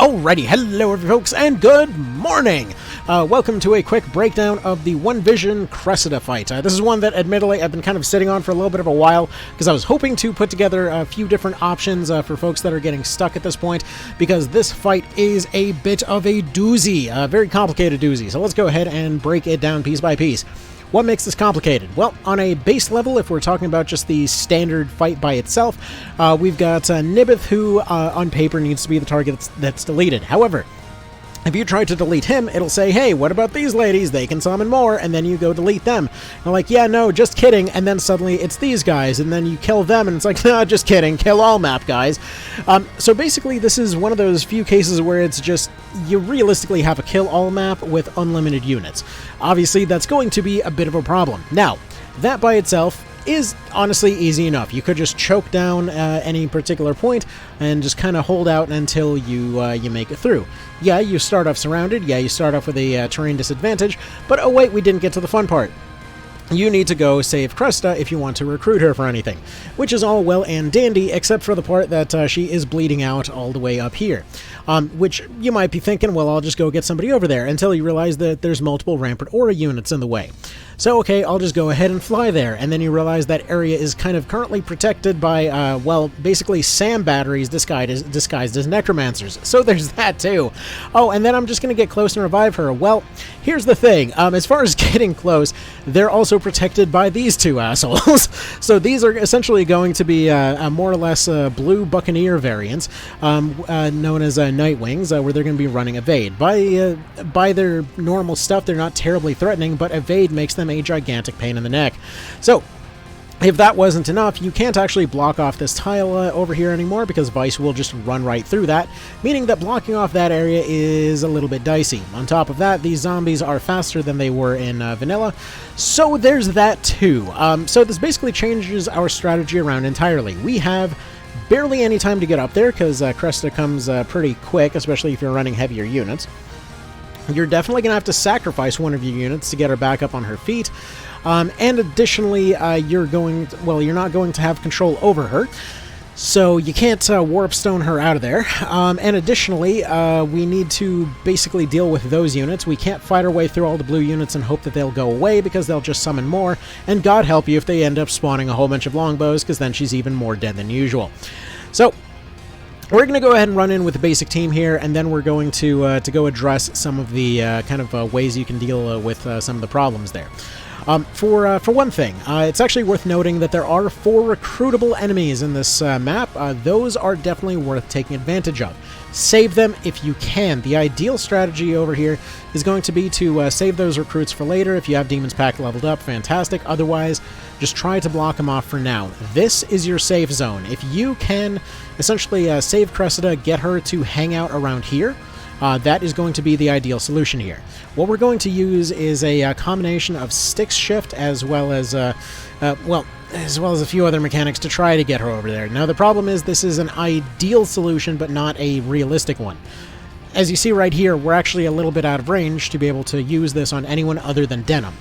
Alrighty, hello folks, and good morning! Welcome to a quick breakdown of the One Vision Cressida fight. This is one that, admittedly, I've been kind of sitting on for a little bit of a while, because I was hoping to put together a few different options for folks that are getting stuck at this point, because this fight is a bit of a doozy, a very complicated doozy. So let's go ahead and break it down piece by piece. What makes this complicated? Well, on a base level, if we're talking about just the standard fight by itself, we've got Nibith, who on paper needs to be the target that's deleted. However, if you try to delete him, it'll say, hey, what about these ladies? They can summon more, and then you go delete them. And like, yeah, no, just kidding, and then suddenly it's these guys, and then you kill them, and it's like, nah, just kidding, kill all map guys. So basically, this is one of those few cases where it's just, you realistically have a kill all map with unlimited units. Obviously, that's going to be a bit of a problem. Now, that by itself is honestly easy enough. You could just choke down any particular point and just kind of hold out until you make it through. Yeah, you start off surrounded. Yeah, you start off with a terrain disadvantage. But oh wait, we didn't get to the fun part. You need to go save Cressida if you want to recruit her for anything, which is all well and dandy, except for the part that she is bleeding out all the way up here. Which you might be thinking, well, I'll just go get somebody over there, until you realize that there's multiple Rampart Aura units in the way. So, okay, I'll just go ahead and fly there, and then you realize that area is kind of currently protected by, well, basically SAM batteries disguised as Necromancers. So there's that, too. Oh, and then I'm just going to get close and revive her. Well, here's the thing. As far as getting close, they're also protected by these two assholes. So these are essentially going to be more or less blue Buccaneer variants, known as Nightwings, where they're going to be running Evade. By their normal stuff, they're not terribly threatening, but Evade makes them a gigantic pain in the neck. So, if that wasn't enough, you can't actually block off this tile over here anymore, because Vice will just run right through that, meaning that blocking off that area is a little bit dicey. On top of that, these zombies are faster than they were in vanilla, so there's that too. So this basically changes our strategy around entirely. We have barely any time to get up there, because Cressida comes pretty quick, especially if you're running heavier units. You're definitely going to have to sacrifice one of your units to get her back up on her feet. And additionally, you're not going to have control over her. So you can't warp stone her out of there. And additionally, we need to basically deal with those units. We can't fight our way through all the blue units and hope that they'll go away, because they'll just summon more. And God help you if they end up spawning a whole bunch of longbows, because then she's even more dead than usual. So we're going to go ahead and run in with the basic team here, and then we're going to go address some of the kind of ways you can deal with some of the problems there. For one thing, it's actually worth noting that there are 4 recruitable enemies in this map. Those are definitely worth taking advantage of. Save them if you can. The ideal strategy over here is going to be to save those recruits for later. If you have Demon's Pact leveled up, fantastic. Otherwise, just try to block them off for now. This is your safe zone. If you can essentially save Cressida, get her to hang out around here, that is going to be the ideal solution here. What we're going to use is a combination of Sticks Shift as well as a few other mechanics to try to get her over there. Now the problem is this is an ideal solution, but not a realistic one. As you see right here, we're actually a little bit out of range to be able to use this on anyone other than Denim.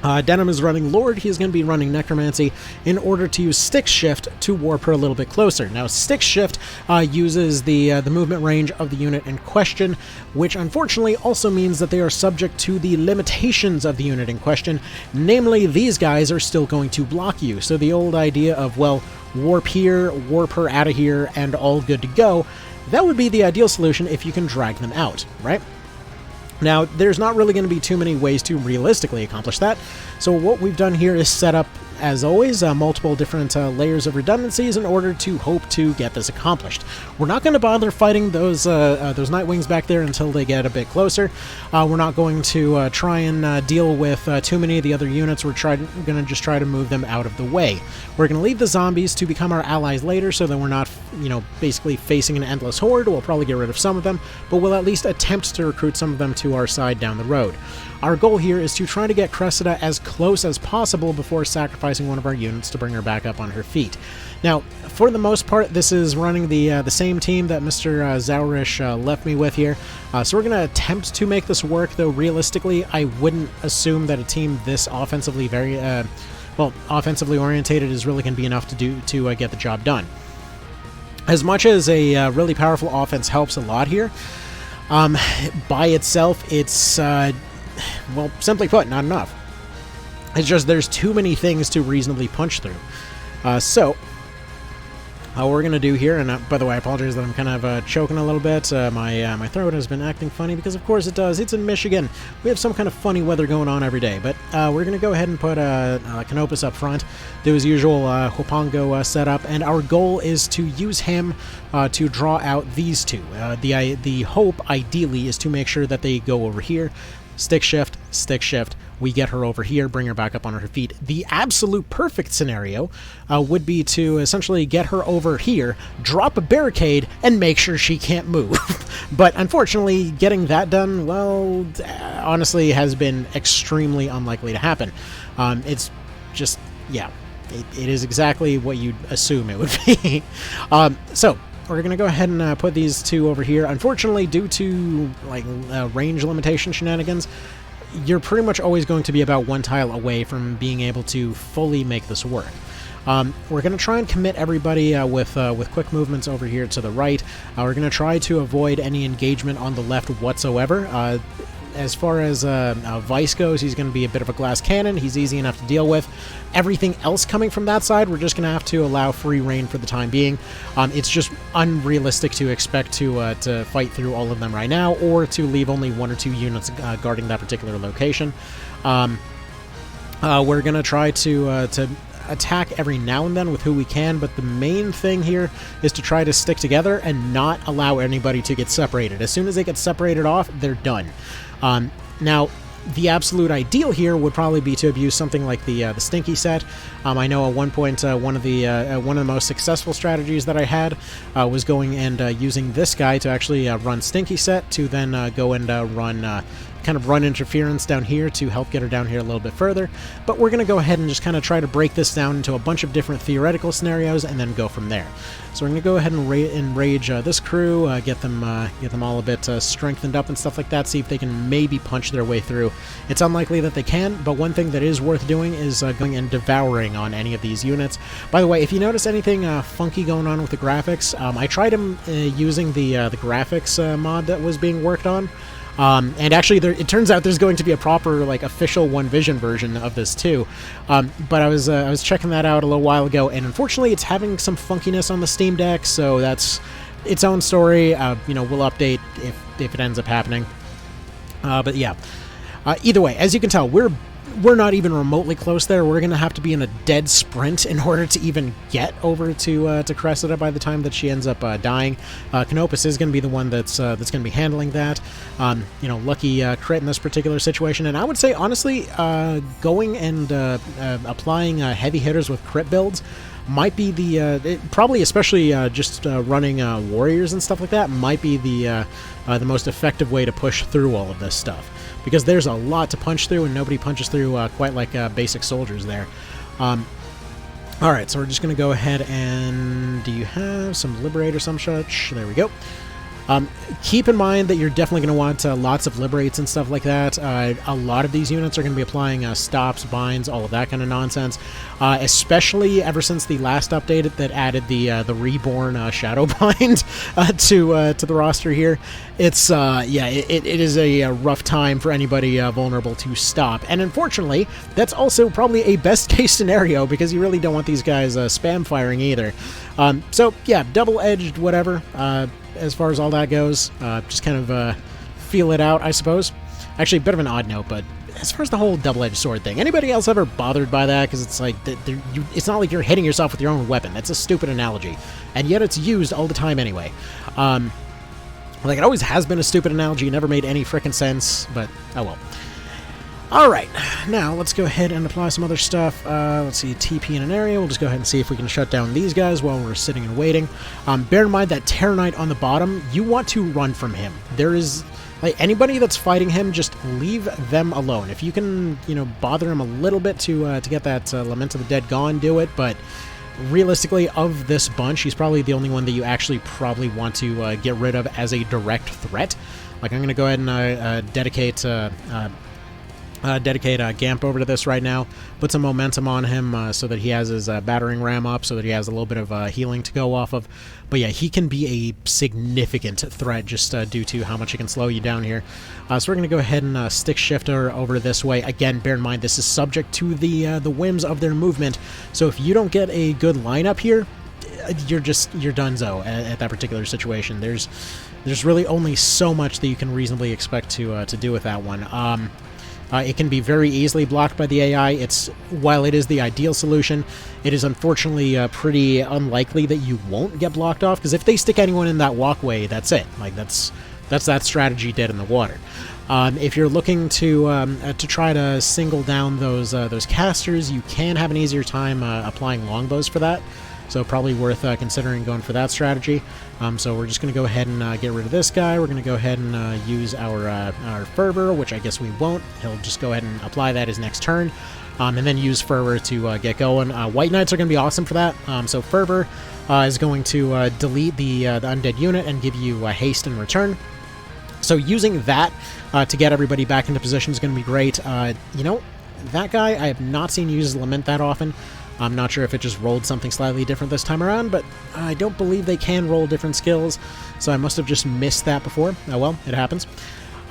Denim is running Lord. He's going to be running Necromancy in order to use Stick Shift to warp her a little bit closer. Now, Stick Shift uses the movement range of the unit in question, which unfortunately also means that they are subject to the limitations of the unit in question. Namely, these guys are still going to block you. So the old idea of, well, warp here, warp her out of here, and all good to go, that would be the ideal solution if you can drag them out, right? Now, there's not really going to be too many ways to realistically accomplish that, so what we've done here is set up, as always, multiple different layers of redundancies in order to hope to get this accomplished. We're not going to bother fighting those Nightwings back there until they get a bit closer. We're not going to try and deal with too many of the other units. We're going to just try to move them out of the way. We're going to leave the zombies to become our allies later, so that we're not, basically facing an endless horde. We'll probably get rid of some of them, but we'll at least attempt to recruit some of them to our side down the road. Our goal here is to try to get Cressida as close as possible before sacrificing one of our units to bring her back up on her feet. Now, for the most part, this is running the same team that Mr. Zaorish left me with here. So we're going to attempt to make this work, though realistically, I wouldn't assume that a team this offensively offensively orientated is really going to be enough to get the job done. As much as a really powerful offense helps a lot here, by itself, it's, well, simply put, not enough. It's just there's too many things to reasonably punch through. So, what we're going to do here, and by the way, I apologize that I'm kind of choking a little bit. My throat has been acting funny because, of course, it does. It's in Michigan. We have some kind of funny weather going on every day. But we're going to go ahead and put Canopus up front, do his usual Hupongo setup, and our goal is to use him to draw out these two. The hope, ideally, is to make sure that they go over here. Stick shift, we get her over here, bring her back up on her feet. The absolute perfect scenario would be to essentially get her over here, drop a barricade, and make sure she can't move. But unfortunately, getting that done, well, honestly, has been extremely unlikely to happen. It's just, yeah, it is exactly what you'd assume it would be. So, we're going to go ahead and put these two over here. Unfortunately, due to like range limitation shenanigans, you're pretty much always going to be about one tile away from being able to fully make this work. We're going to try and commit everybody with quick movements over here to the right. We're going to try to avoid any engagement on the left whatsoever. As far as Vice goes, he's going to be a bit of a glass cannon. He's easy enough to deal with. Everything else coming from that side, we're just going to have to allow free reign for the time being. It's just unrealistic to expect to fight through all of them right now, or to leave only 1 or 2 units guarding that particular location. We're going to try to attack every now and then with who we can, but the main thing here is to try to stick together and not allow anybody to get separated. As soon as they get separated off, they're done. Now, the absolute ideal here would probably be to abuse something like the Stinky set. I know at one point one of the most successful strategies that I had was going and using this guy to actually run Stinky set to then go and run interference down here to help get her down here a little bit further. But we're going to go ahead and just kind of try to break this down into a bunch of different theoretical scenarios and then go from there. So we're going to go ahead and enrage this crew, get them all a bit strengthened up and stuff like that, see if they can maybe punch their way through. It's unlikely that they can, but one thing that is worth doing is going and devouring on any of these units. By the way, if you notice anything funky going on with the graphics, I tried using the graphics mod that was being worked on. And actually, it turns out there's going to be a proper, like, official One Vision version of this too. But I was checking that out a little while ago, and unfortunately, it's having some funkiness on the Steam Deck. So that's its own story. You know, we'll update if it ends up happening. But yeah, either way, as you can tell, we're not even remotely close there. We're going to have to be in a dead sprint in order to even get over to Cressida by the time that she ends up dying. Canopus is going to be the one that's going to be handling that. You know, lucky crit in this particular situation. And I would say, honestly, going and applying heavy hitters with crit builds might be probably, especially just running warriors and stuff like that, might be the most effective way to push through all of this stuff. Because there's a lot to punch through, and nobody punches through quite like basic soldiers there. Alright, so we're just going to go ahead and... Do you have some Liberate or some such? There we go. Keep in mind that you're definitely going to want lots of Liberates and stuff like that. A lot of these units are going to be applying stops, binds, all of that kind of nonsense. Especially ever since the last update that added the Reborn Shadow Bind to the roster here. It's, yeah, it is a rough time for anybody vulnerable to stop. And unfortunately, that's also probably a best-case scenario, because you really don't want these guys spam firing either. So, yeah, double-edged whatever. As far as all that goes, just kind of feel it out, I suppose. Actually, a bit of an odd note, but as far as the whole double-edged sword thing, anybody else ever bothered by that? Because it's like, it's not like you're hitting yourself with your own weapon. That's a stupid analogy. And yet it's used all the time anyway. Like, it always has been a stupid analogy, never made any frickin' sense, but oh well. Alright, now let's go ahead and apply some other stuff. Let's see, TP in an area. We'll just go ahead and see if we can shut down these guys while we're sitting and waiting. Bear in mind that Terror Knight on the bottom, you want to run from him. There is, like, anybody that's fighting him, just leave them alone. If you can, you know, bother him a little bit to get that Lament of the Dead gone, do it, but realistically, of this bunch, he's probably the only one that you actually probably want to get rid of as a direct threat. Like, I'm going to go ahead and dedicate... dedicate Gamp over to this right now, put some momentum on him so that he has his battering ram up, so that he has a little bit of healing to go off of. But yeah, he can be a significant threat just due to how much he can slow you down here. So we're going to go ahead and stick shifter over this way. Again, bear in mind, this is subject to the whims of their movement, so if you don't get a good lineup here, you're donezo at that particular situation. There's really only so much that you can reasonably expect to do with that one. It can be very easily blocked by the AI. While it is the ideal solution, it is unfortunately pretty unlikely that you won't get blocked off, because if they stick anyone in that walkway, that's it. Like that's that strategy dead in the water. If you're looking to try to single down those casters, you can have an easier time applying longbows for that. So probably worth considering going for that strategy. So we're just going to go ahead and get rid of this guy. We're going to go ahead and use our Fervor, which I guess we won't. He'll just go ahead and apply that his next turn, and then use Fervor to get going. White Knights are going to be awesome for that. So Fervor is going to delete the undead unit and give you haste in return. So using that to get everybody back into position is going to be great. You know, that guy I have not seen use Lament that often. I'm not sure if it just rolled something slightly different this time around, but I don't believe they can roll different skills, so I must have just missed that before. Oh well, it happens.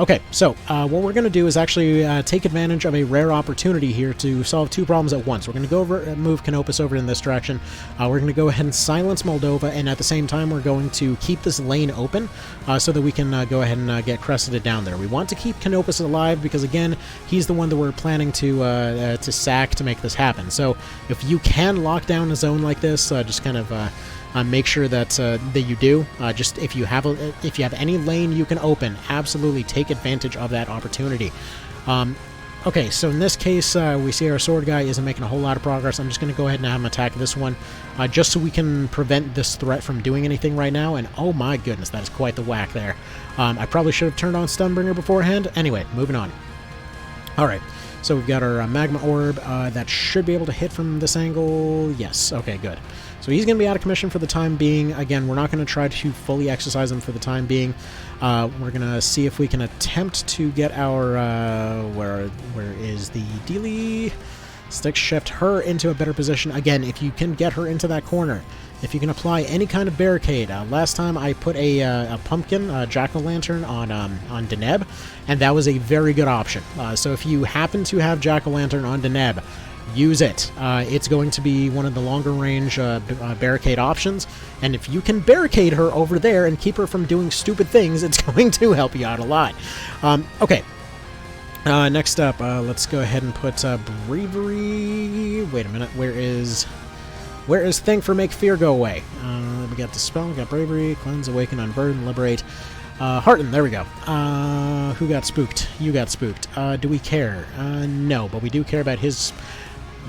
Okay, so what we're going to do is actually take advantage of a rare opportunity here to solve two problems at once. We're going to go over, move Canopus over in this direction. We're going to go ahead and silence Moldova, and at the same time we're going to keep this lane open so that we can go ahead and get Cressida down there. We want to keep Canopus alive because, again, he's the one that we're planning to sack to make this happen. So if you can lock down a zone like this, just kind of... make sure that that you do. Just if you have any lane you can open, absolutely take advantage of that opportunity. Okay, so in this case, we see our sword guy isn't making a whole lot of progress. I'm just going to go ahead and have him attack this one, just so we can prevent this threat from doing anything right now. And oh my goodness, that is quite the whack there. I probably should have turned on Stunbringer beforehand. Anyway, moving on. All right. So we've got our Magma Orb that should be able to hit from this angle. Yes, okay, good. So he's going to be out of commission for the time being. Again, we're not going to try to fully exercise him for the time being. We're going to see if we can attempt to get our... where is the Dealy? Stick shift her into a better position. Again, if you can get her into that corner, if you can apply any kind of barricade. Last time I put a pumpkin, jack-o'-lantern on Deneb, and that was a very good option. So if you happen to have jack-o'-lantern on Deneb, use it. It's going to be one of the longer range barricade options, and if you can barricade her over there and keep her from doing stupid things, it's going to help you out a lot. Okay. Next up, let's go ahead and put Bravery. Wait a minute, where is Thing for Make Fear Go Away? We got Dispel, we got Bravery, Cleanse, Awaken, Unburden, Liberate. Hearten, there we go. Who got spooked? You got spooked. Do we care? No, but we do care about his...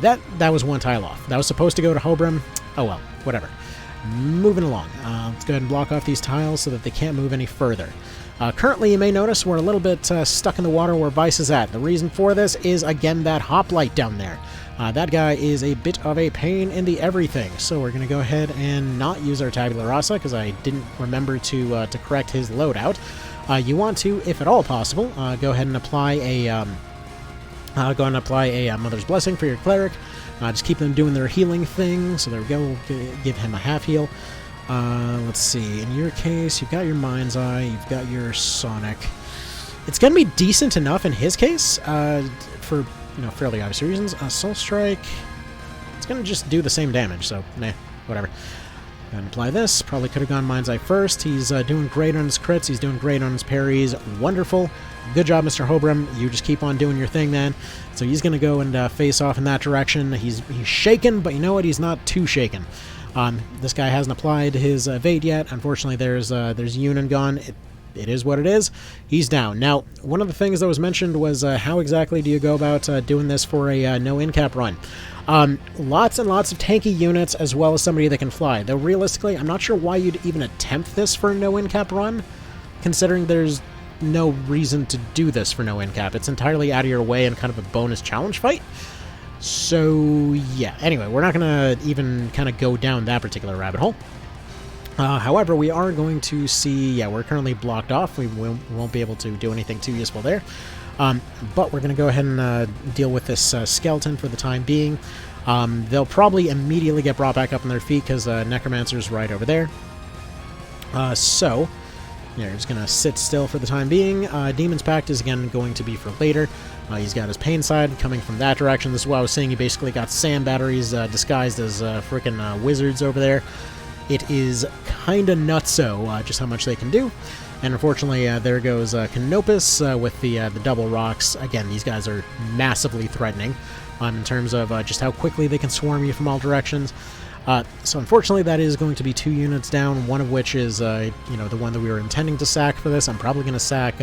That was one tile off. That was supposed to go to Hobram. Oh well, whatever. Moving along. Let's go ahead and block off these tiles so that they can't move any further. Currently, you may notice we're a little bit stuck in the water where Vice is at. The reason for this is, again, that hoplite down there. That guy is a bit of a pain in the everything, so we're going to go ahead and not use our Tabula Rasa because I didn't remember to correct his loadout. You want to, if at all possible, go ahead and apply a Mother's Blessing for your cleric. Just keep them doing their healing thing. So there we go. We'll give him a half heal. Let's see. In your case, you've got your Mind's Eye. You've got your Sonic. It's going to be decent enough in his case for fairly obvious reasons. Soul Strike. It's going to just do the same damage. So nah, whatever. And apply this. Probably could have gone Mind's Eye first. He's doing great on his crits. He's doing great on his parries. Wonderful. Good job, Mr. Hobram. You just keep on doing your thing, then. So he's going to go and face off in that direction. He's shaken, but you know what? He's not too shaken. This guy hasn't applied his evade yet. Unfortunately, there's Yunan gone. It is what it is. He's down. Now, one of the things that was mentioned was how exactly do you go about doing this for a no in-cap run? Lots and lots of tanky units as well as somebody that can fly. Though realistically, I'm not sure why you'd even attempt this for a no in-cap run, considering there's no reason to do this for no in-cap. It's entirely out of your way and kind of a bonus challenge fight. So, yeah. Anyway, we're not going to even kind of go down that particular rabbit hole. However, we are going to see, yeah, we're currently blocked off. We won't be able to do anything too useful there. But we're going to go ahead and deal with this skeleton for the time being. They'll probably immediately get brought back up on their feet because Necromancer's right over there. So, yeah, we're just going to sit still for the time being. Demon's Pact is again going to be for later. He's got his pain side coming from that direction. This is what I was saying. He basically got sand batteries disguised as freaking wizards over there. It is kind of nutso just how much they can do. And unfortunately, there goes Canopus with the double rocks. Again, these guys are massively threatening in terms of just how quickly they can swarm you from all directions. So unfortunately, that is going to be 2 units down, one of which is the one that we were intending to sack for this. I'm probably going to sack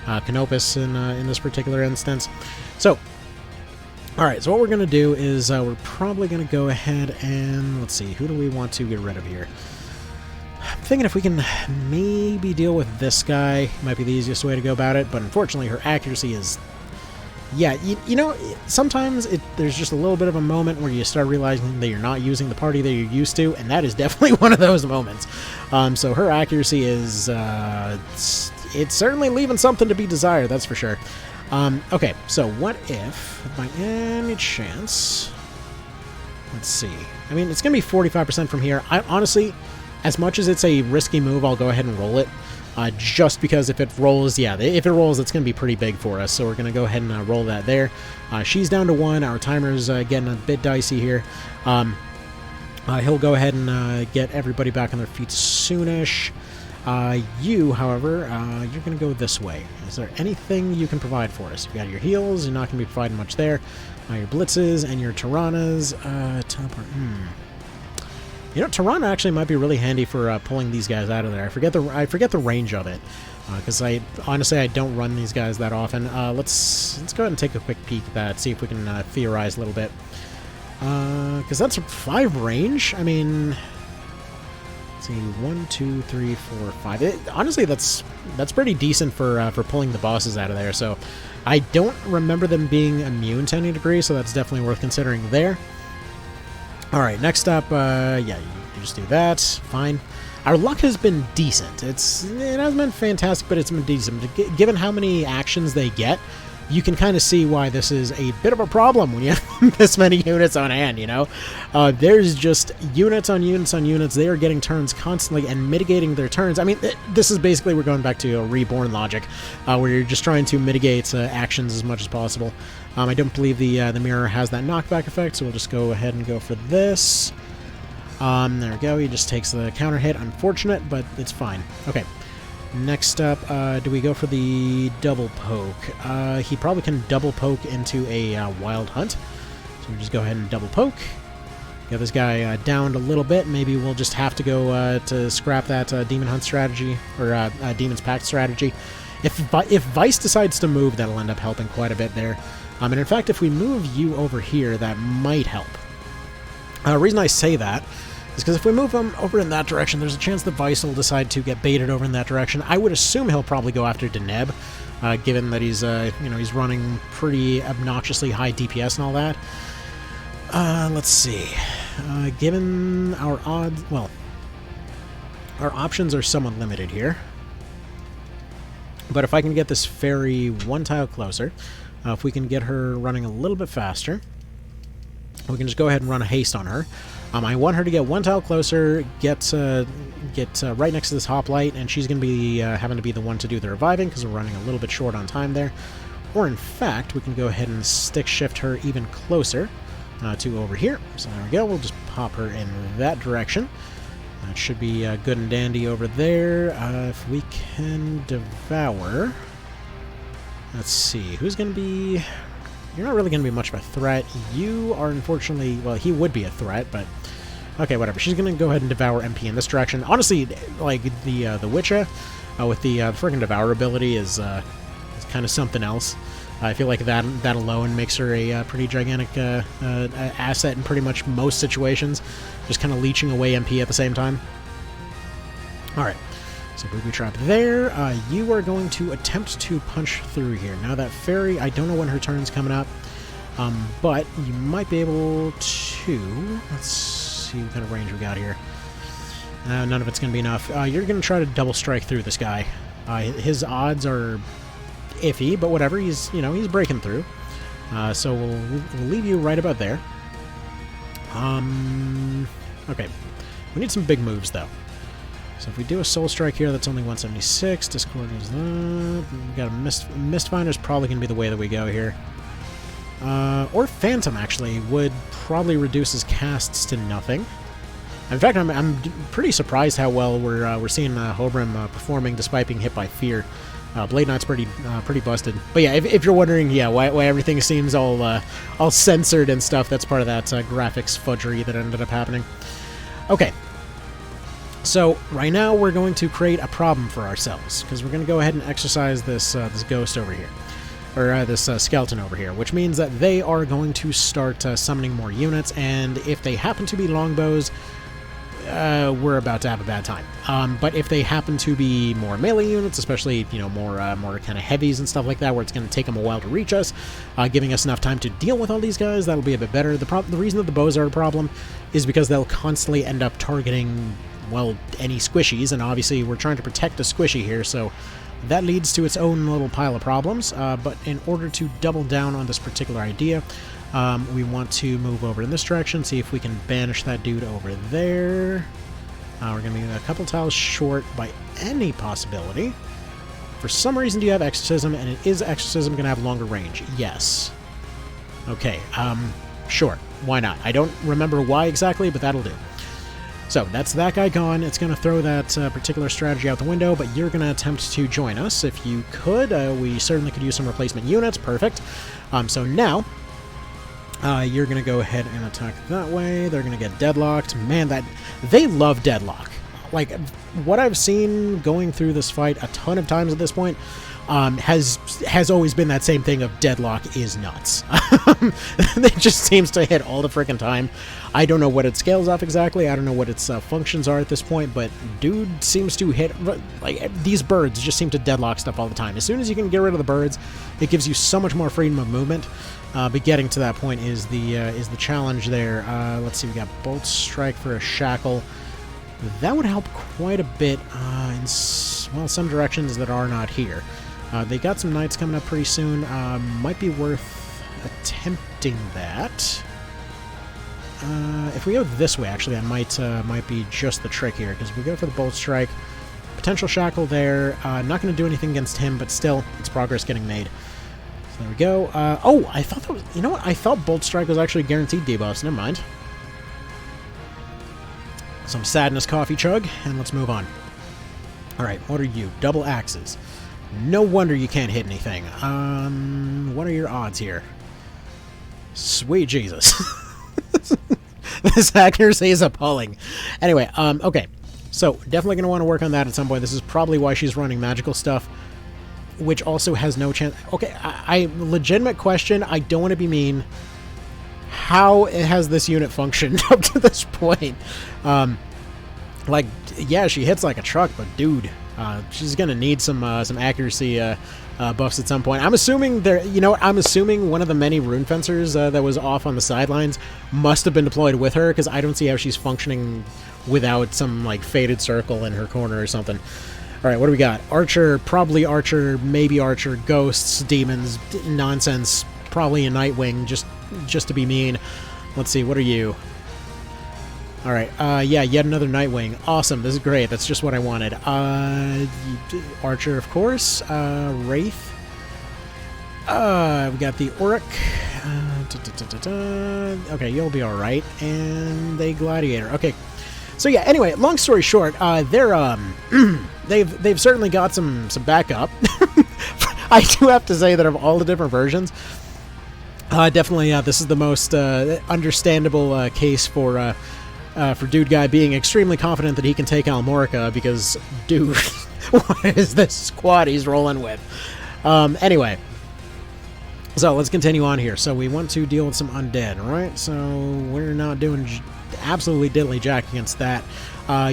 Canopus in this particular instance. So, alright, so what we're going to do is we're probably going to go ahead and, let's see, who do we want to get rid of here? I'm thinking if we can maybe deal with this guy, might be the easiest way to go about it, but unfortunately her accuracy is... Yeah, you know, sometimes there's just a little bit of a moment where you start realizing that you're not using the party that you're used to, and that is definitely one of those moments. So her accuracy is... it's certainly leaving something to be desired, that's for sure. Okay, so what if, by any chance... Let's see. I mean, it's going to be 45% from here. I honestly... As much as it's a risky move, I'll go ahead and roll it. Just because if it rolls, yeah, if it rolls, it's going to be pretty big for us. So we're going to go ahead and roll that there. She's down to 1. Our timer's getting a bit dicey here. He'll go ahead and get everybody back on their feet soonish. You, however, you're going to go this way. Is there anything you can provide for us? You've got your heals. You're not going to be providing much there. Your blitzes and your Tiranas. Teleport. You know, Tirana actually might be really handy for pulling these guys out of there. I forget the range of it, because honestly I don't run these guys that often. Let's go ahead and take a quick peek at that, see if we can theorize a little bit. Because that's a 5 range. I mean, let's see, 1, 2, 3, 4, 5. Honestly, that's pretty decent for pulling the bosses out of there. So I don't remember them being immune to any degree, so that's definitely worth considering there. Alright, next up, yeah, you just do that. Fine. Our luck has been decent. It hasn't been fantastic, but it's been decent. Given how many actions they get, you can kind of see why this is a bit of a problem when you have this many units on hand, you know? There's just units on units on units. They are getting turns constantly and mitigating their turns. I mean, this is basically, we're going back to a reborn logic, where you're just trying to mitigate actions as much as possible. I don't believe the mirror has that knockback effect, so we'll just go ahead and go for this. There we go. He just takes the counter hit. Unfortunate, but it's fine. Okay. Next up, do we go for the double poke? He probably can double poke into a wild hunt. So we just go ahead and double poke. Get this guy downed a little bit. Maybe we'll just have to go to scrap that demon hunt strategy, or demon's pact strategy. If Vice decides to move, that'll end up helping quite a bit there. And in fact, if we move you over here, that might help. The reason I say that is because if we move him over in that direction, there's a chance that Vice will decide to get baited over in that direction. I would assume he'll probably go after Deneb, given that he's he's running pretty obnoxiously high DPS and all that. Let's see. Given our odds, well, our options are somewhat limited here. But if I can get this fairy 1 tile closer, if we can get her running a little bit faster, we can just go ahead and run a haste on her. I want her to get 1 tile closer, get right next to this hoplite, and she's going to be having to be the one to do the reviving because we're running a little bit short on time there. Or in fact, we can go ahead and stick shift her even closer to over here. So there we go. We'll just pop her in that direction. That should be good and dandy over there. If we can devour... Let's see, who's going to be... You're not really going to be much of a threat. You are unfortunately... Well, he would be a threat, but... Okay, whatever. She's going to go ahead and devour MP in this direction. Honestly, like, the Witcher with the friggin' devour ability is kind of something else. I feel like that alone makes her a pretty gigantic asset in pretty much most situations. Just kind of leeching away MP at the same time. Alright. So booby trap there. You are going to attempt to punch through here. Now that fairy, I don't know when her turn's coming up, but you might be able to... Let's see what kind of range we got here. None of it's going to be enough. You're going to try to double strike through this guy. His odds are iffy, but whatever. He's breaking through. So we'll leave you right about there. Okay. We need some big moves, though. So if we do a Soul Strike here, that's only 176. Discord is that. We got a Mistfinder's probably going to be the way that we go here. Or Phantom, actually, would probably reduce his casts to nothing. In fact, I'm pretty surprised how well we're seeing Hobrim performing despite being hit by Fear. Blade Knight's pretty busted. But yeah, if you're wondering, yeah, why everything seems all censored and stuff, that's part of that graphics fudgery that ended up happening. Okay. So right now we're going to create a problem for ourselves because we're going to go ahead and exercise this ghost over here, or this skeleton over here, which means that they are going to start summoning more units, and if they happen to be longbows, we're about to have a bad time. But if they happen to be more melee units, especially more kind of heavies and stuff like that, where it's going to take them a while to reach us, giving us enough time to deal with all these guys, that'll be a bit better. The reason that the bows are a problem is because they'll constantly end up targeting, well, any squishies, and obviously we're trying to protect a squishy here, so that leads to its own little pile of problems. But in order to double down on this particular idea, we want to move over in this direction, see if we can banish that dude over there. We're going to be a couple tiles short by any possibility. For some reason, do you have Exorcism, and it is Exorcism going to have longer range? Yes. Okay, sure. Why not? I don't remember why exactly, but that'll do. So, that's that guy gone. It's going to throw that particular strategy out the window, but you're going to attempt to join us. If you could, we certainly could use some replacement units. Perfect. So now, you're going to go ahead and attack that way. They're going to get deadlocked. Man, they love deadlock. Like, what I've seen going through this fight a ton of times at this point has always been that same thing of deadlock is nuts. It just seems to hit all the freaking time. I don't know what it scales off exactly. I don't know what its functions are at this point, but dude seems to hit, like, these birds just seem to deadlock stuff all the time. As soon as you can get rid of the birds, it gives you so much more freedom of movement. But getting to that point is the challenge there. Let's see, we got Bolt Strike for a Shackle. That would help quite a bit in, well, some directions that are not here. They got some knights coming up pretty soon. Might be worth attempting that. If we go this way, actually, that might be just the trick here, because we go for the Bolt Strike. Potential Shackle there. Not going to do anything against him, but still, it's progress getting made. So there we go. Oh, I thought that was... You know what? I thought Bolt Strike was actually guaranteed debuffs. Never mind. Some Sadness Coffee Chug, and let's move on. Alright, what are you? Double axes. No wonder you can't hit anything. What are your odds here? Sweet Jesus. This accuracy is appalling. Anyway, okay. So, definitely going to want to work on that at some point. This is probably why she's running magical stuff, which also has no chance... Okay, legitimate question. I don't want to be mean. How has this unit functioned up to this point? Like, yeah, she hits like a truck, but dude, she's gonna need some accuracy buffs at some point. I'm assuming I'm assuming one of the many rune fencers that was off on the sidelines must have been deployed with her, because I don't see how she's functioning without some like faded circle in her corner or something. All right, what do we got? Archer, probably Archer, maybe Archer, ghosts, demons, nonsense. Probably a Nightwing, just to be mean. Let's see, what are you? Alright, yeah, yet another Nightwing. Awesome, this is great, that's just what I wanted. Archer, of course. Wraith. We got the Auric. Okay, you'll be alright. And the Gladiator. Okay, so yeah, anyway, long story short, they're, they've certainly got some backup. I do have to say that of all the different versions, definitely, this is the most understandable case for Dude Guy being extremely confident that he can take Almorica, because, dude, what is this squad he's rolling with? Anyway, so let's continue on here. So we want to deal with some undead, right? So we're not doing absolutely diddly jack against that.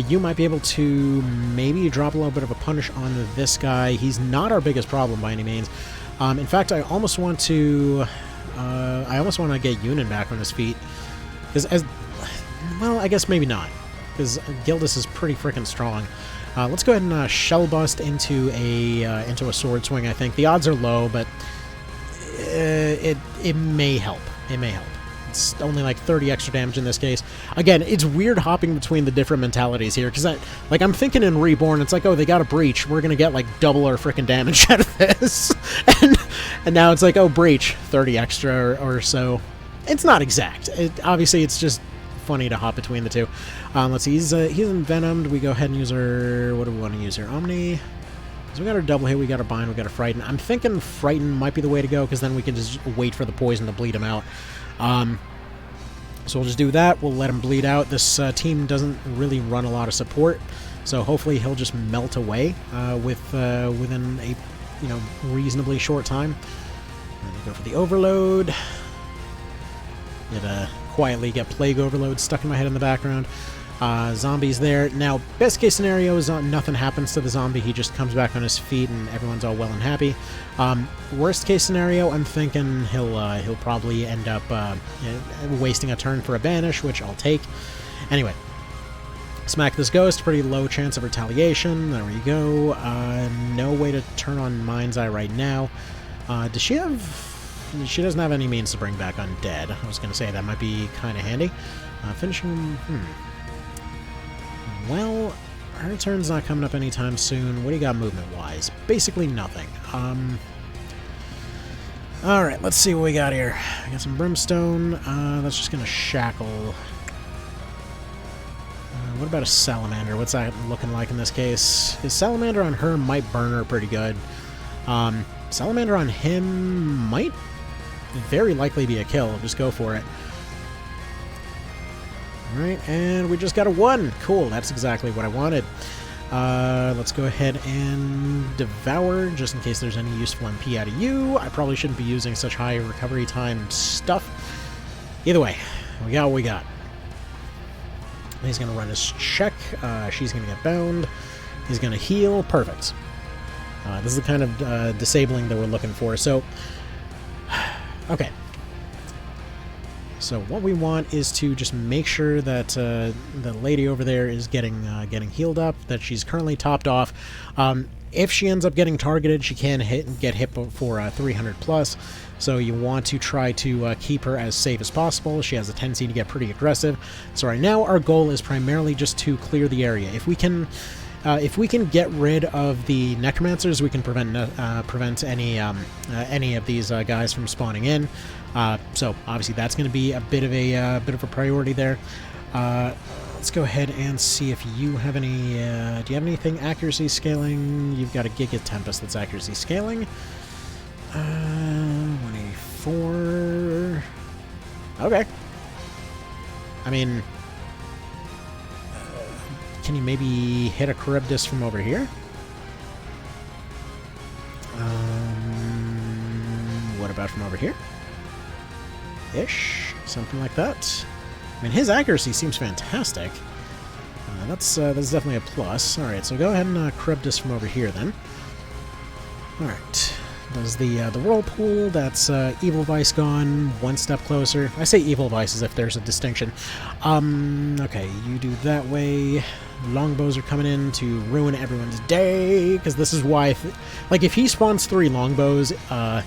You might be able to maybe drop a little bit of a punish on this guy. He's not our biggest problem by any means. In fact, I almost want to get Yunin back on his feet. Because well, I guess maybe not. because Gildas is pretty freaking strong. Let's go ahead and shell bust into a sword swing. I think the odds are low, but it may help. It may help. It's only like 30 extra damage in this case. Again, it's weird hopping between the different mentalities here, because I'm thinking in Reborn, it's like, oh, they got a breach, we're gonna get like double our freaking damage out of this, and now it's like, oh, breach, 30 extra or so. It's not exact. Obviously, it's just funny to hop between the two. Let's see, he's envenomed. We go ahead and use our, what do we want to use here? Omni. So we got our double hit, we got our bind, we got our frighten. I'm thinking frighten might be the way to go, because then we can just wait for the poison to bleed him out. So we'll just do that. We'll let him bleed out. This team doesn't really run a lot of support, so hopefully he'll just melt away within a reasonably short time. Let me go for the overload. Quietly get plague overload stuck in my head in the background. Zombies there. Now, best case scenario is nothing happens to the zombie. He just comes back on his feet and everyone's all well and happy. Worst case scenario, I'm thinking he'll probably end up wasting a turn for a banish, which I'll take. Anyway, smack this ghost. Pretty low chance of retaliation. There we go. No way to turn on Mind's Eye right now. Does she have... She doesn't have any means to bring back undead. I was going to say that might be kind of handy. Finishing... Well, her turn's not coming up anytime soon. What do you got movement-wise? Basically nothing. Alright, let's see what we got here. I got some brimstone. That's just going to shackle. What about a salamander? What's that looking like in this case? His salamander on her might burn her pretty good. Salamander on him might very likely be a kill. Just go for it. Alright, and we just got a 1. Cool, that's exactly what I wanted. Let's go ahead and devour, just in case there's any useful MP out of you. I probably shouldn't be using such high recovery time stuff. Either way, we got what we got. He's going to run his check. She's going to get bound. He's going to heal. Perfect. This is the kind of disabling that we're looking for. So, okay. So what we want is to just make sure that the lady over there is getting healed up, that she's currently topped off. If she ends up getting targeted, she can get hit for 300 plus. So you want to try to keep her as safe as possible. She has a tendency to get pretty aggressive. So right now our goal is primarily just to clear the area. If we can get rid of the Necromancers, we can prevent any of these guys from spawning in. So obviously that's going to be a bit of a priority there. Let's go ahead and see if you have any. Do you have anything accuracy scaling? You've got a Giga Tempest that's accuracy scaling. 184. Okay. I mean, can you maybe hit a Charybdis from over here? What about from over here? Ish, something like that. I mean, his accuracy seems fantastic. That's definitely a plus. All right, so go ahead and Charybdis from over here then. All right. Does the whirlpool? That's Evil Vice gone one step closer. I say Evil Vice as if there's a distinction. Okay, you do that way. Longbows are coming in to ruin everyone's day, because this is why, like, if he spawns 3 longbows, I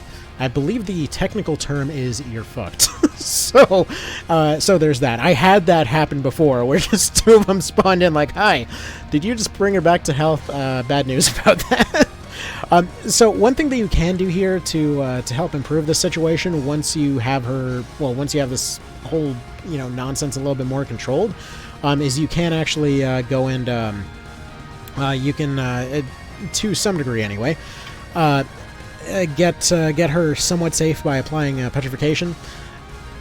believe the technical term is you're fucked. So there's that. I had that happen before, where just 2 of them spawned in like, hi, did you just bring her back to health? Bad news about that. So one thing that you can do here to help improve this situation, once you have this whole nonsense a little bit more controlled, is you can actually go and you can to some degree anyway get her somewhat safe by applying petrification.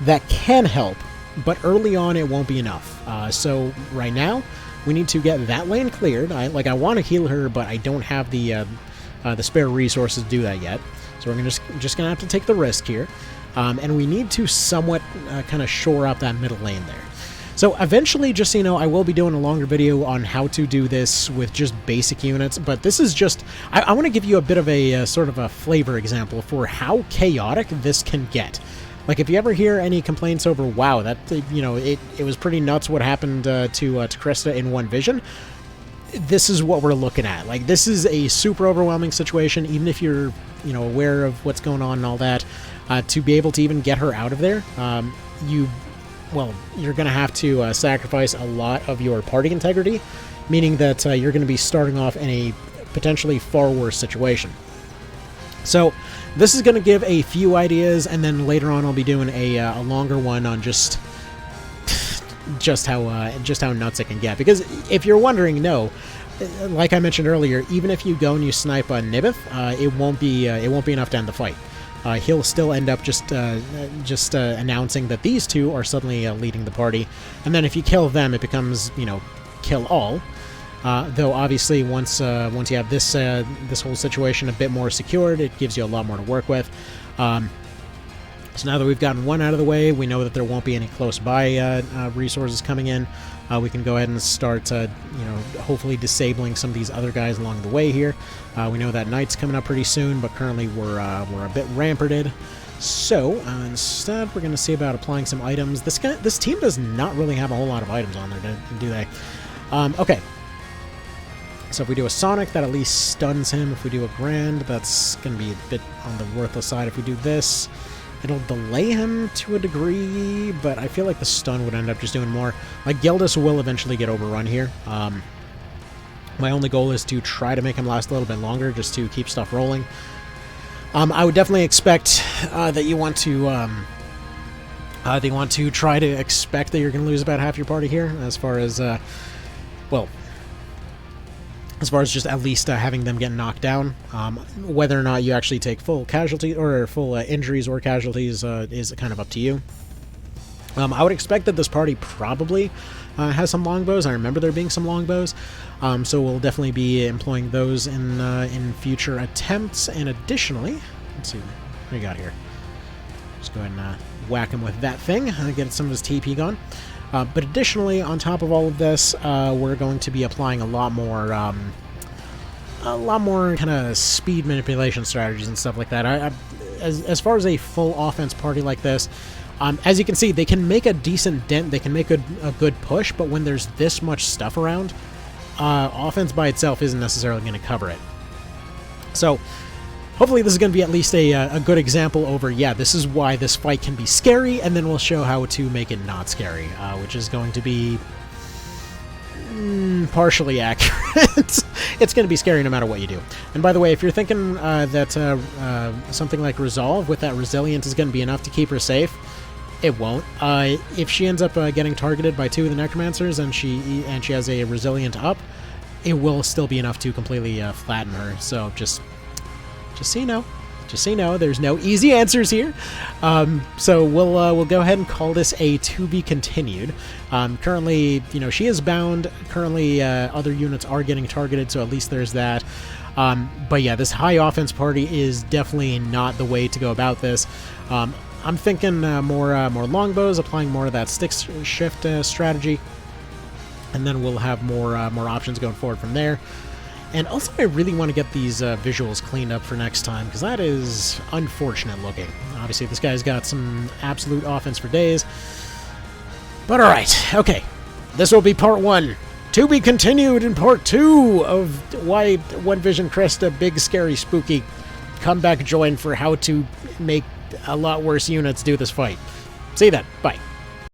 That can help, but early on it won't be enough. So right now we need to get that lane cleared. I want to heal her, but I don't have the spare resources to do that yet. So we're just gonna have to take the risk here, and we need to somewhat kind of shore up that middle lane there. So eventually, just so you know, I will be doing a longer video on how to do this with just basic units, but this is just, I want to give you a bit of a sort of a flavor example for how chaotic this can get. Like, if you ever hear any complaints over, wow, that, you know, it was pretty nuts what happened to Cressida in one vision, this is what we're looking at. Like, this is a super overwhelming situation, even if you're, you know, aware of what's going on and all that. To be able to even get her out of there, you're going to have to sacrifice a lot of your party integrity, meaning that you're going to be starting off in a potentially far worse situation. So this is going to give a few ideas, and then later on I'll be doing a longer one on just how nuts it can get. Because if you're wondering, no, like I mentioned earlier, even if you go and you snipe Nibith, it won't be enough to end the fight. He'll still end up just announcing that these two are suddenly leading the party, and then if you kill them, it becomes, you know, kill all. Though obviously once you have this whole situation a bit more secured, it gives you a lot more to work with. So now that we've gotten one out of the way, we know that there won't be any close by resources coming in. We can go ahead and start, you know, hopefully disabling some of these other guys along the way here. We know that night's coming up pretty soon, but currently we're a bit ramparted. So instead, we're going to see about applying some items. This team does not really have a whole lot of items on there, do they? Okay. So if we do a Sonic, that at least stuns him. If we do a Grand, that's going to be a bit on the worthless side. If we do this, it'll delay him to a degree, but I feel like the stun would end up just doing more. Like, Gildas will eventually get overrun here. My only goal is to try to make him last a little bit longer, just to keep stuff rolling. I would definitely expect that you want to try to expect that you're going to lose about half your party here, as far as just at least having them get knocked down. Whether or not you actually take full casualty or full injuries or casualties is kind of up to you. I would expect that this party probably has some longbows. I remember there being some longbows, so we'll definitely be employing those in future attempts. And additionally, let's see what we got here. Just go ahead and whack him with that thing, get some of his TP gone. But additionally, on top of all of this, we're going to be applying a lot more kind of speed manipulation strategies and stuff like that. As far as a full offense party like this, as you can see, they can make a decent dent, they can make a good push, but when there's this much stuff around, offense by itself isn't necessarily going to cover it. So hopefully this is going to be at least a good example over, yeah, this is why this fight can be scary, and then we'll show how to make it not scary, which is going to be partially accurate. It's going to be scary no matter what you do. And by the way, if you're thinking that something like Resolve with that Resilient is going to be enough to keep her safe, it won't. If she ends up getting targeted by two of the Necromancers and she has a Resilient up, it will still be enough to completely flatten her. So just so you know, there's no easy answers here. So we'll go ahead and call this a to be continued. Currently, you know, she is bound. Currently, other units are getting targeted, so at least there's that. But yeah, this high offense party is definitely not the way to go about this. I'm thinking more longbows, applying more of that stick shift strategy, and then we'll have more options going forward from there. And also, I really want to get these visuals cleaned up for next time, because that is unfortunate looking. Obviously, this guy's got some absolute offense for days. But alright, okay. This will be part 1. To be continued in part 2 of why One Vision Cressida, big, scary, spooky. Come back, join for how to make a lot worse units do this fight. See you then. Bye.